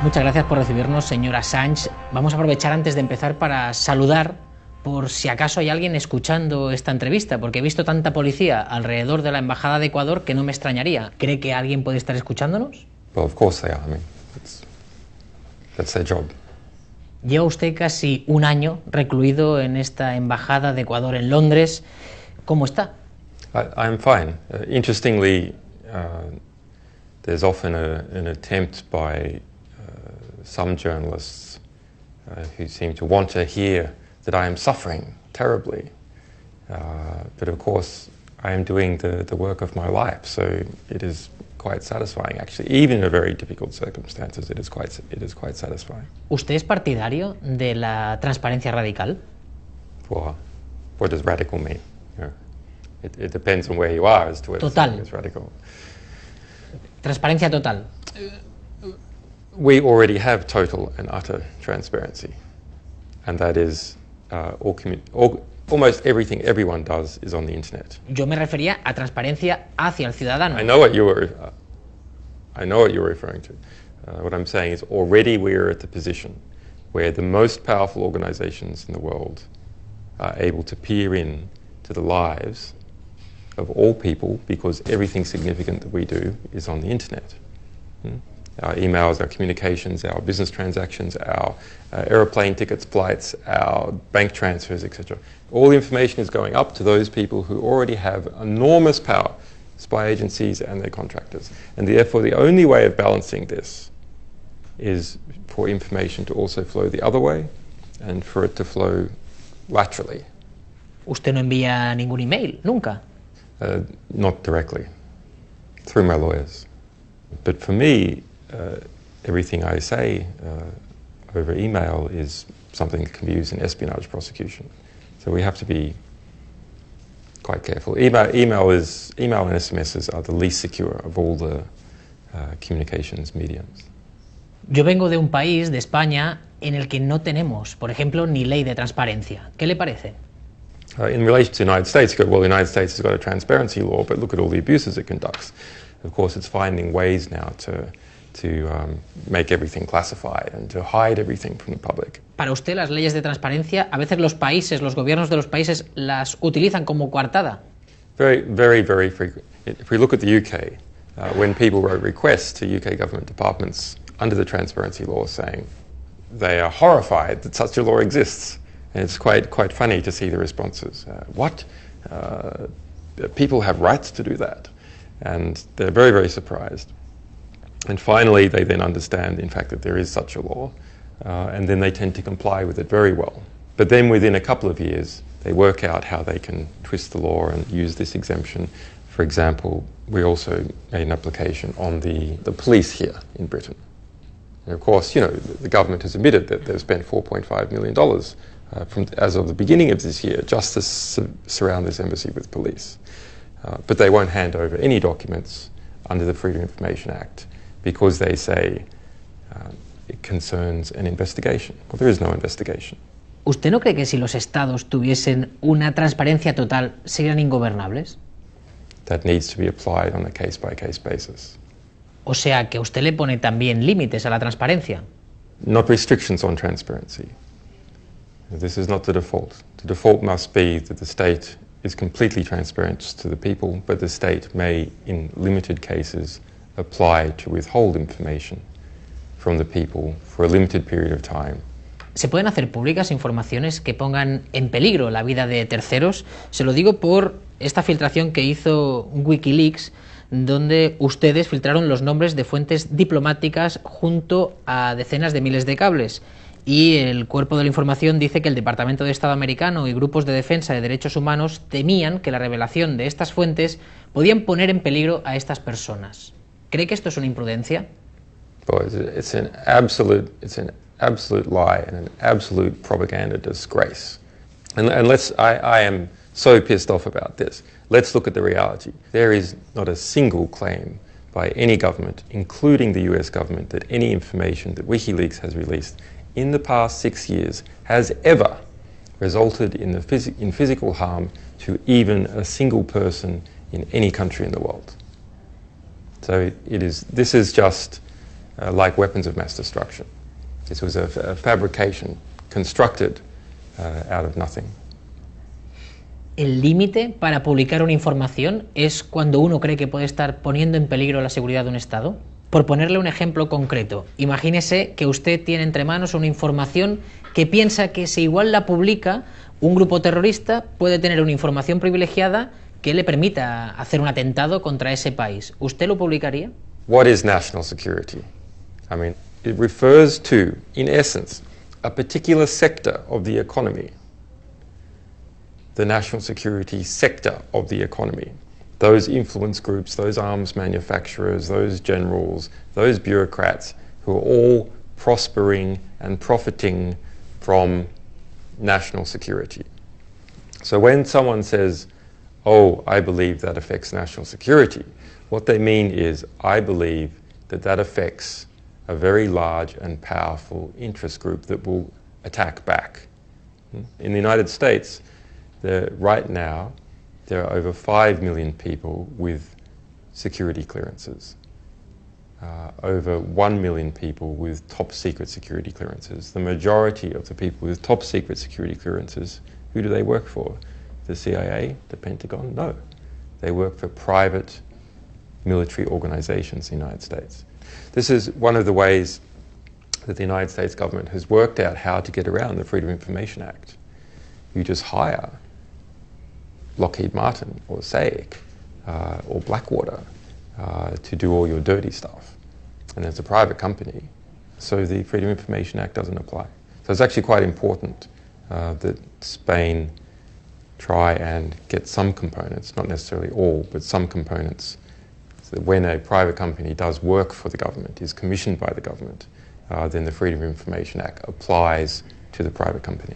Muchas gracias por recibirnos, señor Assange. Vamos a aprovechar antes de empezar para saludar por si acaso hay alguien escuchando esta entrevista, porque he visto tanta policía alrededor de la Embajada de Ecuador que no me extrañaría. ¿Cree que alguien puede estar escuchándonos? Well, of course they are. I mean, that's their job. Lleva usted casi un año recluido en esta Embajada de Ecuador en Londres. ¿Cómo está? I'm fine. Interestingly, there's often an attempt by some journalists who seem to want to hear that I am suffering terribly. But of course, I am doing the work of my life, so it is quite satisfying, actually. Even in very difficult circumstances, it is quite satisfying. ¿Usted es partidario de la transparencia radical? Well, what does radical mean? It depends on where you are as to whether something is radical. Transparencia total. We already have total and utter transparency, and that is almost everything everyone does is on the internet. Yo me refería a transparencia hacia el ciudadano. I know what you were referring to. What I'm saying is already we are at the position where the most powerful organizations in the world are able to peer in to the lives of all people because everything significant that we do is on the internet. Our emails, our communications, our business transactions, our aeroplane tickets, flights, our bank transfers, etc. All the information is going up to those people who already have enormous power, spy agencies and their contractors. And therefore the only way of balancing this is for information to also flow the other way and for it to flow laterally. ¿Usted no envía ningún email? ¿Nunca? Not directly, through my lawyers. But for me, everything I say over email is something that can be used in espionage prosecution. So we have to be quite careful. Email and SMSs are the least secure of all the communications mediums. Yo vengo de un país, de España, en el que no tenemos, por ejemplo, ni ley de transparencia. ¿Qué le parece? In relation to the United States, you go, well, the United States has got a transparency law, but look at all the abuses it conducts. Of course, it's finding ways now to make everything classified and to hide everything from the public. Para usted, las leyes de transparencia, a veces los países, los gobiernos de los países las utilizan como coartada. Very, very, very frequent. If we look at the UK, when people wrote requests to UK government departments under the transparency law saying they are horrified that such a law exists, and it's quite funny to see the responses. What? People have rights to do that. And they're very, very surprised. And finally, they then understand, in fact, that there is such a law, and then they tend to comply with it very well. But then within a couple of years, they work out how they can twist the law and use this exemption. For example, we also made an application on the police here in Britain. And of course, you know, the government has admitted that they've spent $4.5 million as of the beginning of this year just to surround this embassy with police. But they won't hand over any documents under the Freedom of Information Act because they say it concerns an investigation. Well, there is no investigation. ¿Usted no cree que si los estados tuviesen una transparencia total serían ingobernables? That needs to be applied on a case-by-case basis. O sea, que usted le pone también límites a la transparencia. Not restrictions on transparency. This is not the default. The default must be that the state is completely transparent to the people, but the state may, in limited cases, apply to withhold information from the people for a limited period of time. ¿Se pueden hacer públicas informaciones que pongan en peligro la vida de terceros? Se lo digo por esta filtración que hizo WikiLeaks, donde ustedes filtraron los nombres de fuentes diplomáticas junto a decenas de miles de cables. Y el cuerpo de la información dice que el Departamento de Estado americano y grupos de defensa de derechos humanos temían que la revelación de estas fuentes podían poner en peligro a estas personas. ¿Cree que esto es una imprudencia? Well, it's an absolute lie and an absolute propaganda disgrace. And I am so pissed off about this. Let's look at the reality. There is not a single claim by any government, including the US government, that any information that WikiLeaks has released in the past 6 years has ever resulted in physical harm to even a single person in any country in the world. So this is just like weapons of mass destruction. This was a fabrication constructed out of nothing. ¿El límite para publicar una información es cuando uno cree que puede estar poniendo en peligro la seguridad de un Estado? Por ponerle un ejemplo concreto, imagínese que usted tiene entre manos una información que piensa que si igual la publica, un grupo terrorista puede tener una información privilegiada que le permita hacer un atentado contra ese país. ¿Usted lo publicaría? What is national security? I mean, it refers to, in essence, a particular sector of the economy. The national security sector of the economy. Those influence groups, those arms manufacturers, those generals, those bureaucrats who are all prospering and profiting from national security. So when someone says, oh, I believe that affects national security, what they mean is, I believe that that affects a very large and powerful interest group that will attack back. In the United States, right now, there are over 5 million people with security clearances, over 1 million people with top secret security clearances. The majority of the people with top secret security clearances, who do they work for? The CIA, the Pentagon? No. They work for private military organizations in the United States. This is one of the ways that the United States government has worked out how to get around the Freedom of Information Act. You just hire Lockheed Martin or SAIC or Blackwater to do all your dirty stuff. And it's a private company, so the Freedom of Information Act doesn't apply. So it's actually quite important that Spain try and get some components, not necessarily all, but some components, so that when a private company does work for the government, is commissioned by the government, then the Freedom of Information Act applies to the private company.